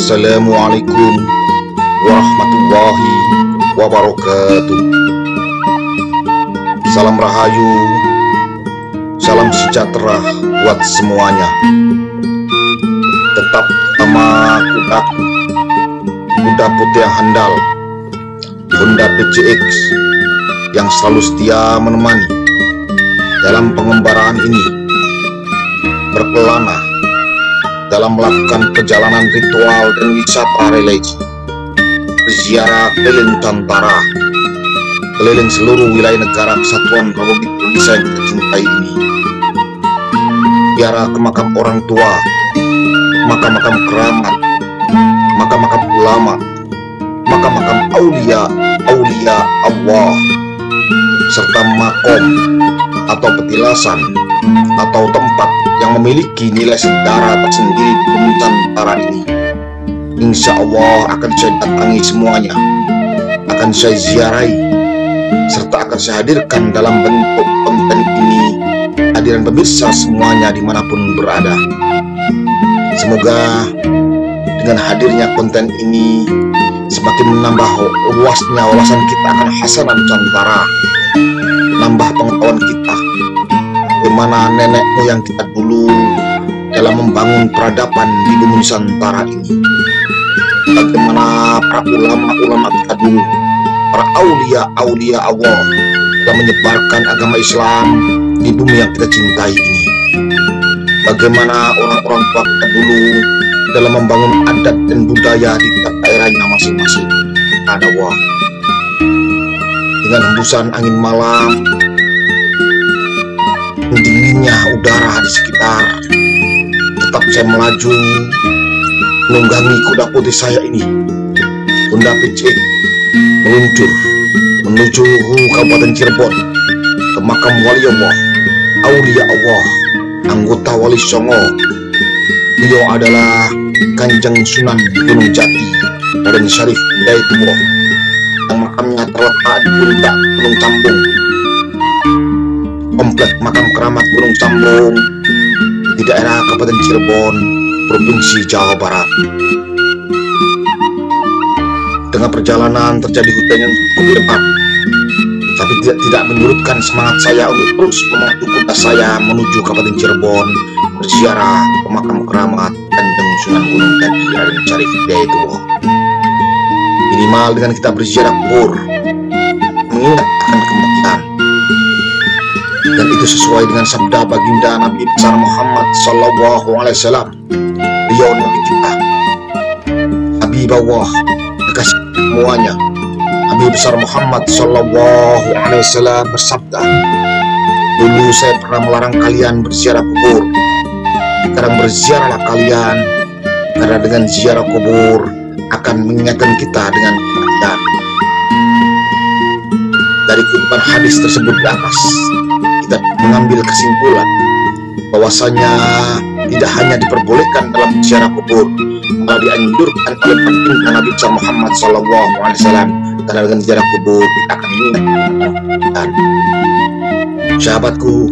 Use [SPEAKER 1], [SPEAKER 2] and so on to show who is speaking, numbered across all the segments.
[SPEAKER 1] Assalamualaikum warahmatullahi wabarakatuh. Salam rahayu, salam sejahtera buat semuanya. Tetap sama kuda putih yang handal, Honda PCX, yang selalu setia menemani dalam pengembaraan ini, berkelana dalam melakukan perjalanan ritual dan wisata religi, berziarah keliling Nusantara, keliling seluruh wilayah negara kesatuan Republik Indonesia yang kita cintai ini. Ziarah ke makam orang tua, makam-makam keramat, makam-makam ulama, makam-makam aulia Allah, serta makom atau petilasan atau tempat yang memiliki nilai sejarah tersendiri di Nusantara ini. Insya Allah akan saya datangi semuanya, akan saya ziarahi, serta akan saya hadirkan dalam bentuk konten ini hadiran pemirsa semuanya dimanapun berada. Semoga dengan hadirnya konten ini semakin menambah luasnya wawasan kita akan hasanah Nusantara, menambah pengetahuan kita bagaimana nenek moyang kita dulu dalam membangun peradaban di bumi Nusantara ini, bagaimana para ulama-ulama kita dulu, para aulia Allah dalam menyebarkan agama Islam di bumi yang kita cintai ini, bagaimana orang-orang tua kita dulu dalam membangun adat dan budaya di tiap daerahnya masing-masing. Ada wah, dengan hembusan angin malam, dinginnya udara di sekitar, tetap saya melaju menunggangi kuda putih saya ini, Honda PCX, meluncur menuju Kabupaten Cirebon ke makam wali Allah, aulia Allah, anggota Wali Songo. Beliau adalah Kanjeng Sunan Gunung Jati Raden Syarif Hidayatullah, yang makamnya terletak di puncak Gunung Cambung, komplek makam keramat Gunung Cambung di daerah Kabupaten Cirebon, Provinsi Jawa Barat. Dengan perjalanan terjadi hujan yang cukup lebat, tapi tidak menyurutkan semangat saya untuk terus memacu kuda saya menuju Kabupaten Cirebon, berziarah ke makam keramat Kanjeng Sunan Gunung Jati Raden Syarif Hidayatullah. Minimal dengan kita berziarah kubur, mengingat akan kematian, dan itu sesuai dengan sabda baginda Nabi besar Muhammad Sallallahu Alaihi Wasallam. Beliau Nabi kita, Nabi bawah kekasih semuanya, Nabi besar Muhammad Sallallahu Alaihi Wasallam bersabda, dulu saya pernah melarang kalian berziarah kubur, sekarang berziarahlah kalian, karena dengan ziarah kubur akan mengingatkan kita dengan kematian. Dari kutipan hadis tersebut di atas, kita mengambil kesimpulan bahwasanya tidak hanya diperbolehkan dalam ziarah kubur, malah dianjurkan oleh baginda Nabi besar Muhammad Sallallahu Alaihi Wasallam, karena dengan ziarah kubur kita akan mengingat kematian. Sahabatku,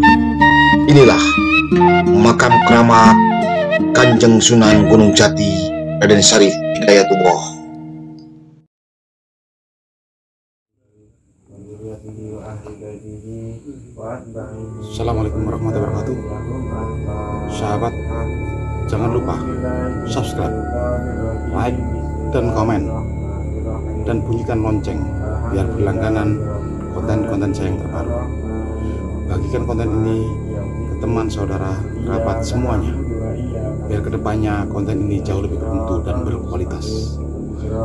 [SPEAKER 1] inilah makam keramat Kanjeng Sunan Gunung Jati Raden Syarif Hidayatullah.
[SPEAKER 2] Assalamualaikum warahmatullahi wabarakatuh. Sahabat, jangan lupa subscribe, like, dan komen, dan bunyikan lonceng biar berlangganan konten-konten saya yang terbaru. Bagikan konten ini ke teman, saudara, kerabat semuanya, biar kedepannya konten ini jauh lebih bermutu dan berkualitas.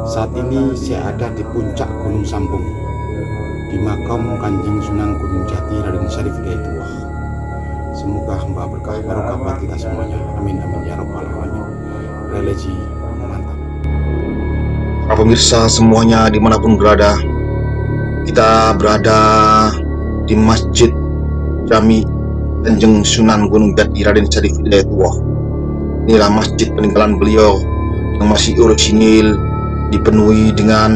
[SPEAKER 2] Saat ini saya ada di puncak Gunung Sambung, di makam Kanjeng Sunan Gunung Jati Raden Syarif Hidayatullah. Semoga hamba berkah barokah buat kita semuanya. Amin amin ya rabbal alamin. Religi mantap.
[SPEAKER 1] Para pemirsa semuanya dimanapun berada, kita berada di Masjid Jami Kanjeng Sunan Gunung Jati Raden Syarif Hidayatullah. Inilah masjid peninggalan beliau yang masih orisinil, dipenuhi dengan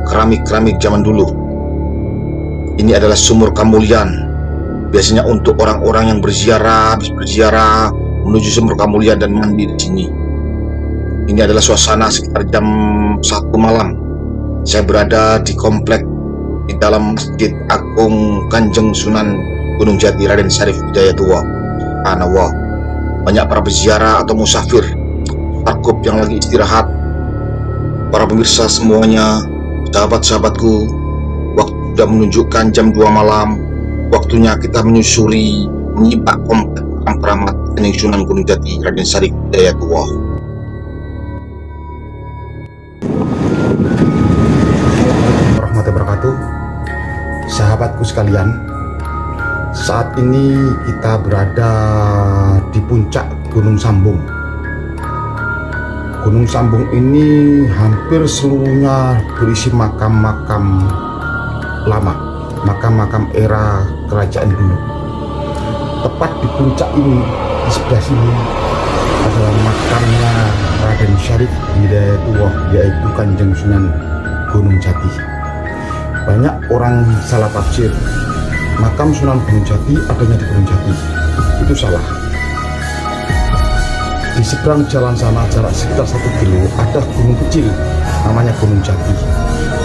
[SPEAKER 1] keramik-keramik zaman dulu. Ini adalah sumur Kamulian, biasanya untuk orang-orang yang berziarah, habis berziarah menuju sumur Kamulian dan mandi di sini. Ini adalah suasana sekitar jam 1 malam. Saya berada di komplek di dalam Masjid Agung Kanjeng Sunan Gunung Jati Raden Syarif Hidayatullah. Subhanallah. Banyak para peziarah atau musafir, takub yang lagi istirahat. Para pemirsa semuanya, sahabat-sahabatku, waktu sudah menunjukkan jam 2 malam. Waktunya kita menyusuri, menyibak komplek Kang Keramat Kanjeng Sunan Gunung Jati Raden Syarif Hidayatullah.
[SPEAKER 2] Warahmatullahi wabarakatuh. Sahabatku sekalian, saat ini kita berada di puncak Gunung Sambung. Gunung Sambung ini hampir seluruhnya berisi makam-makam lama, makam-makam era kerajaan dulu. Tepat di puncak ini, di sebelah sini adalah makamnya Raden Syarif Hidayatullah, yaitu Kanjeng Sunan Gunung Jati. Banyak orang salah tafsir makam Sunan Gunung Jati adanya di Gunung Jati. Itu salah. Di seberang jalan sana, jarak sekitar 1 kilo, ada gunung kecil namanya Gunung Jati.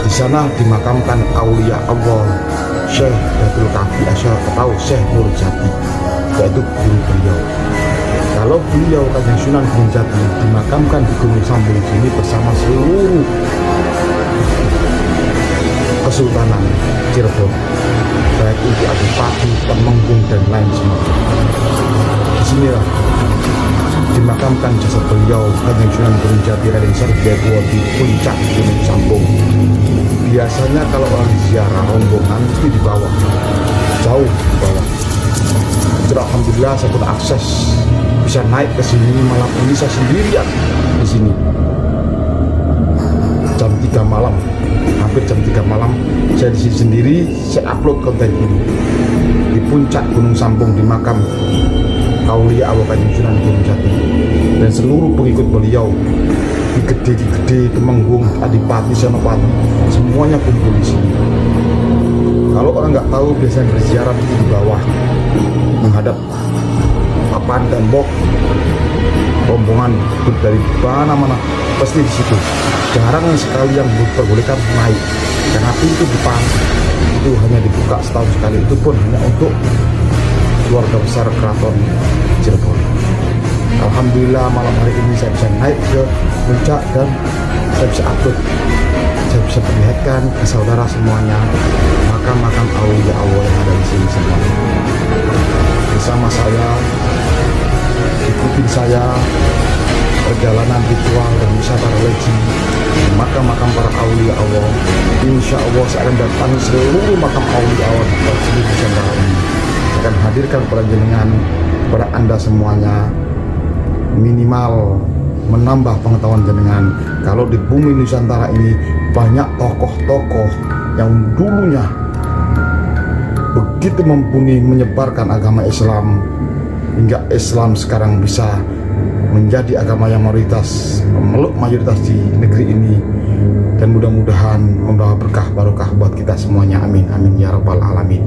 [SPEAKER 2] Di sana dimakamkan aulia Allah Syekh Datul Kafi atau Syekh Nur Jati, yaitu guru beliau. Kalau beliau Kanjeng Sunan Gunung Jati dimakamkan di Gunung Sambung sini bersama seluruh Kesultanan Cirebon, baik itu Adipati, Temenggung, dan lain sebagainya. Disinilah dimakamkan jasad beliau Kanjeng Sunan Gunung Jati Raden Syarif Hidayatullah di puncak Gunung Sambung. Biasanya kalau orang ziarah rombongan mesti di bawah, jauh di bawah. Alhamdulillah saya pun akses bisa naik ke sini, malam ini saya sendirian di sini. Jam 3 malam, hampir jam 3 malam saya di sini sendiri. Saya upload konten ini di puncak Gunung Sambung, di makam aulia Allah Kanjeng Sunan Gunung Jati dan seluruh pengikut beliau di Gede, Temenggung, Adipati, Senopati, semuanya kumpul di sini. Kalau orang nggak tahu, biasanya berziarah di bawah menghadap papan tembok. Rombongan dari mana-mana pasti di situ. Jarang sekali yang diperbolehkan naik, karena pintu depan itu hanya dibuka setahun sekali, itu pun hanya untuk keluarga besar keraton Cirebon. Alhamdulillah malam hari ini saya bisa naik ke puncak dan saya bisa upload, saya bisa perlihatkan ke saudara semuanya makam-makam aulia Allah yang ada di sini semuanya. Bersama saya, ikutin saya perjalanan ritual dan wisata religi makam-makam para aulia Allah. Insya Allah saya akan datangi seluruh makam aulia Allah di seluruh Nusantara ini. Saya akan hadirkan kepada jenengan, kepada anda semuanya, minimal menambah pengetahuan jenengan. Kalau di bumi Nusantara ini banyak tokoh-tokoh yang dulunya begitu mumpuni menyebarkan agama Islam, hingga Islam sekarang bisa menjadi agama yang mayoritas, memeluk mayoritas di negeri ini, dan mudah-mudahan membawa berkah barokah buat kita semuanya. Amin amin ya rabbal alamin.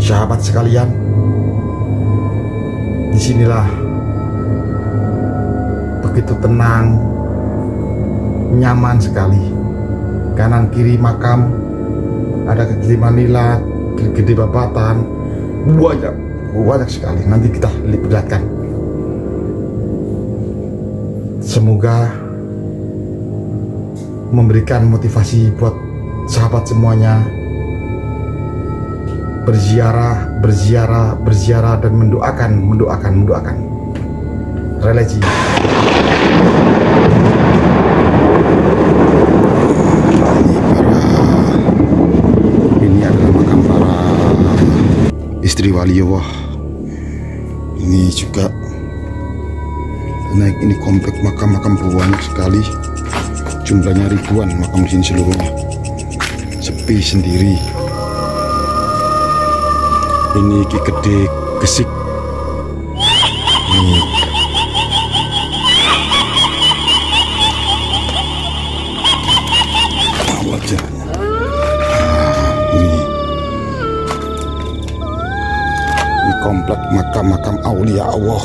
[SPEAKER 2] Sahabat sekalian, disinilah begitu tenang, nyaman sekali. Kanan kiri makam, ada ke kiri Manila, Gede Babatan, banyak sekali. Nanti kita lihatkan. Semoga memberikan motivasi buat sahabat semuanya berziarah dan mendoakan religi. Ini adalah makam para istri wali Allah. Ini juga naik, ini komplek makam-makam banyak sekali, jumlahnya ribuan makam di sini seluruhnya. Sepi sendiri. Ini Ki Gede Gesik. Ini wajahnya. Ini komplek makam-makam aulia Allah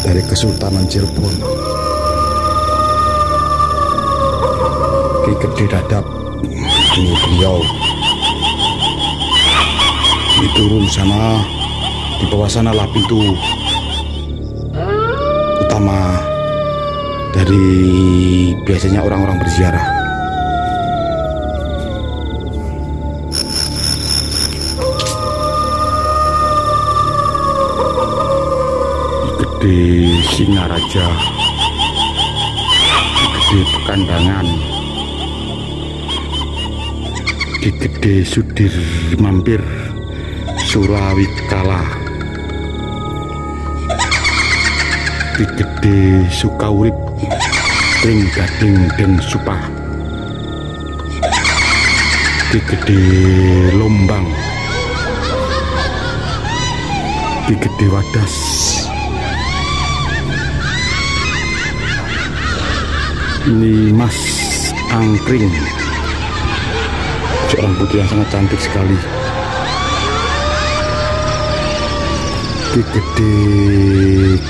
[SPEAKER 2] dari Kesultanan Cirebon. Ki Gede Dadap. Ini beliau. Ini turun sana, di bawah sanalah pintu utama dari biasanya orang-orang berziarah. Gede Singaraja, Gede Pekandangan, Gede Sudir Mampir, Surawikala, Gede Sukaurip, Tring Gading Den Supah, Gede Lombang, Gede Wadas, ini Mas Angkring, seorang putri yang sangat cantik sekali. Ki Gede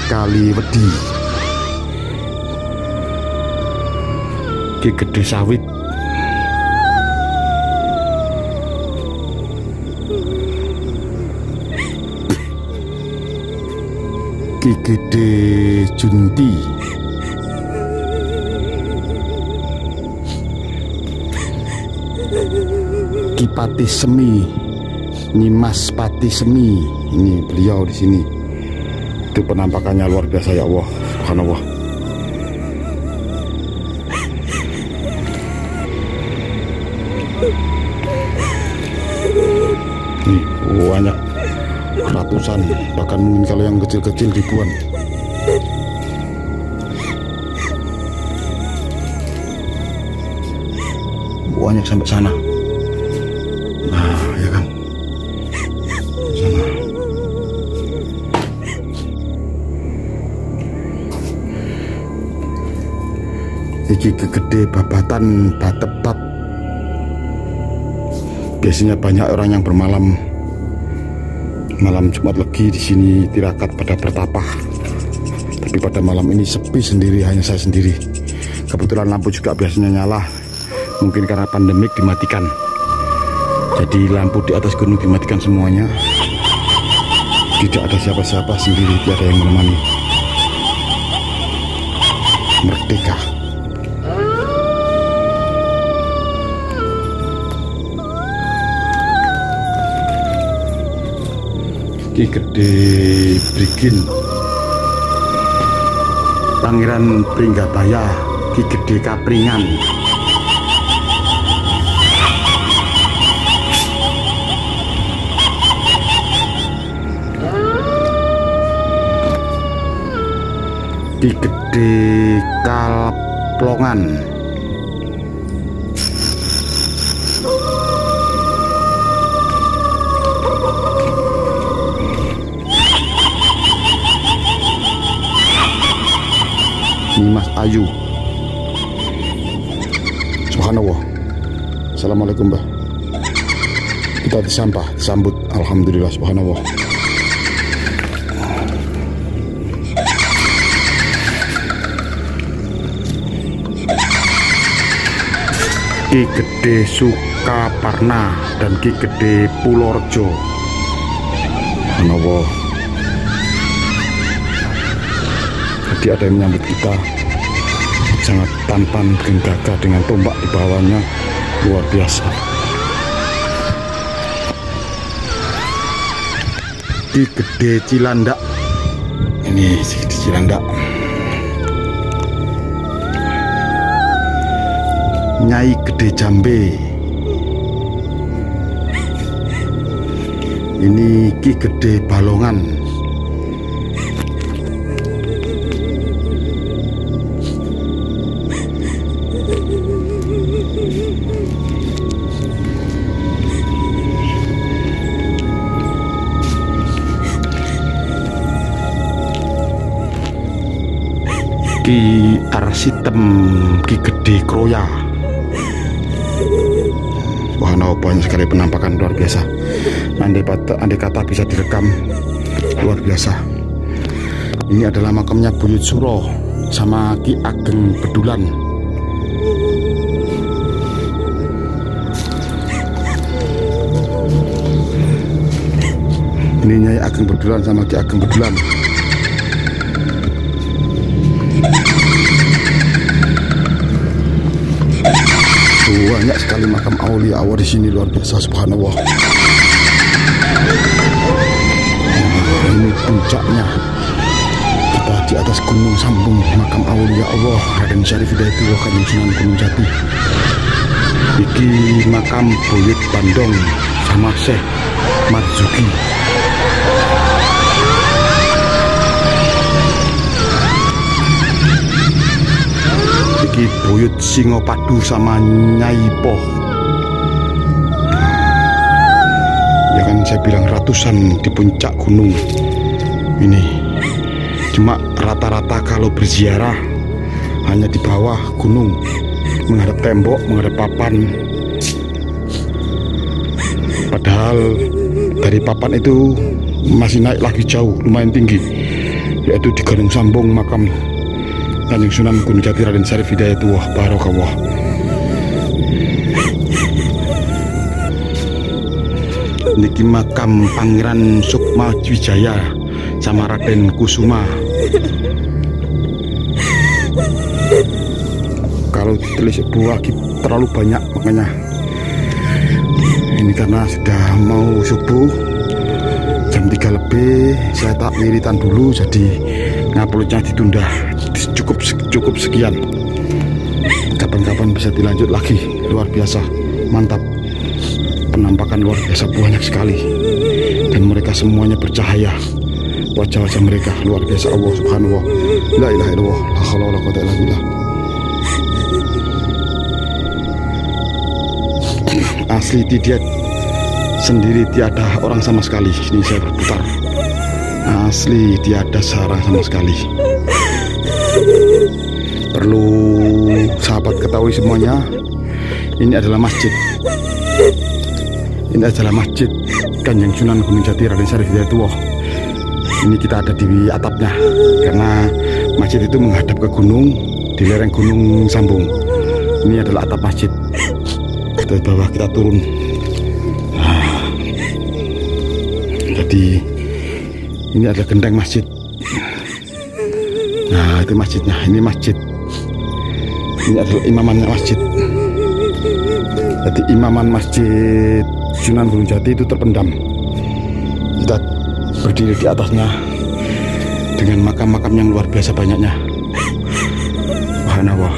[SPEAKER 2] Kaliwedi, Ki Gede Sawit, Ki Gede Junti, Ki Pati Semi, Nyimas Pati Semi. Ini beliau di sini. Itu penampakannya luar biasa ya Allah, subhanallah. Nih banyak, ratusan, bahkan mungkin kalau yang kecil-kecil ribuan. Banyak sampai sana. Nah, ya kan. Sana. Iki Gede Babatan Batepat. Biasanya banyak orang yang bermalam malam Jumat Legi di sini tirakat pada bertapah. Tapi pada malam ini sepi sendiri, hanya saya sendiri. Kebetulan lampu juga biasanya nyala. Mungkin karena pandemik dimatikan. Jadi lampu di atas gunung dimatikan semuanya. Tidak ada siapa-siapa, sendiri, tidak ada yang menemani. Merdeka. Ki Gede Brigin, Pangeran Pringgataya, Ki Gede Kapringan, Ki Gede Kalplongan, Mas Ayu. Subhanallah. Assalamualaikum Mbah. Kita disambut, alhamdulillah, subhanallah. Ki Gede Sukaparna dan Ki Gede Pulorjo. Subhanallah. Tadi ada yang menyambut kita, sangat tampan dan gagah dengan tombak di bawahnya, luar biasa. Ki Gede Cilandak, ini si Gede Cilandak. Nyai Gede Jambe, ini Ki Gede Balongan. Ki Arsitem, Ki Gede Kroya. Wah, no, banyak sekali penampakan luar biasa. Andai kata bisa direkam, luar biasa. Ini adalah makamnya Buyut Suro sama Ki Ageng Bedulan. Ini Nyai Ageng Bedulan sama Ki Ageng Bedulan. Banyak sekali makam aulia Allah di sini, luar biasa, subhanallah. Nah, ini puncaknya. Kita di atas Gunung Sambung, makam aulia Allah Raden Syarif Hidayatullah Kanjeng Sunan Gunung Jati. Iki makam Buyut Bandong sama Syekh Marzuki. Iki Buyut Singopadu sama Nyai Poh. Ya kan saya bilang ratusan di puncak gunung ini. Cuma rata-rata kalau berziarah hanya di bawah gunung, menghadap tembok, menghadap papan. Padahal dari papan itu masih naik lagi jauh, lumayan tinggi, yaitu di Gunung Sambung makam Kanjeng Sunan Gunung Jati Raden Syarif Hidayatullah Barokallah. Niki makam Pangeran Sukma Wijaya sama Raden Kusuma. Kalau ditulis buah terlalu banyak, makanya ini karena sudah mau subuh jam 3 lebih, saya tak wiritan dulu, jadi nguploadnya ditunda. Cukup sekian. Kapan-kapan bisa dilanjut lagi. Luar biasa, mantap. Penampakan luar biasa, banyak sekali, dan mereka semuanya bercahaya. Wajah-wajah mereka luar biasa. Allah subhanahu wa ta'ala, la ilaha illallah, la haula wala quwwata illa billah. Asli dia sendiri, tiada orang sama sekali. Ini saya berputar. Asli tiada sarang sama sekali. Perlu sahabat ketahui semuanya, ini adalah masjid. Ini adalah masjid Kanjeng Sunan Gunung Jati Raden Syarif Hidayatullah. Ini kita ada di atapnya, karena masjid itu menghadap ke gunung, di lereng Gunung Sambung. Ini adalah atap masjid. Dari bawah kita turun. Nah, jadi ini adalah genteng masjid. Nah, itu masjidnya. Ini masjid. Ini adalah imamannya masjid. Jadi imaman masjid Sunan Gunung Jati itu terpendam. Kita berdiri di atasnya dengan makam-makam yang luar biasa banyaknya. Subhanallah.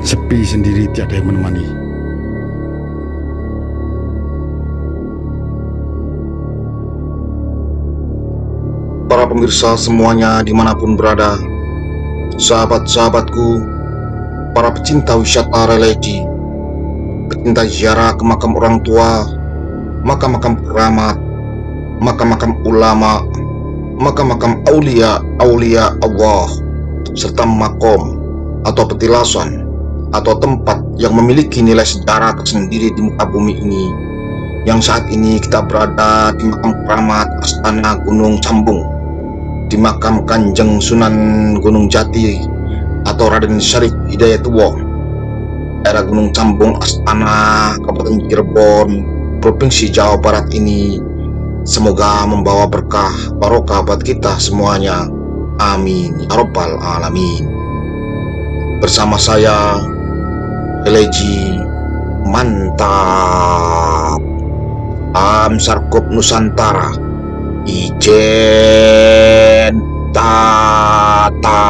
[SPEAKER 2] Sepi sendiri, tiada yang menemani.
[SPEAKER 1] Para pemirsa semuanya dimanapun berada, sahabat-sahabatku, para pecinta wisata religi, pecinta ziarah ke makam orang tua, makam-makam keramat, makam-makam ulama, makam-makam aulia Allah, serta makom atau petilasan atau tempat yang memiliki nilai sejarah tersendiri di muka bumi ini, yang saat ini kita berada di makam keramat Astana Gunung Sambung, di makam Kanjeng Sunan Gunung Jati atau Raden Syarif Hidayatullah, daerah Gunung Sambung, Astana, Kabupaten Cirebon, Provinsi Jawa Barat ini. Semoga membawa berkah barokah buat kita semuanya. Amin ya rabbal alamin. Bersama saya religi mantap Sarkup Nusantara, Ijen Tata.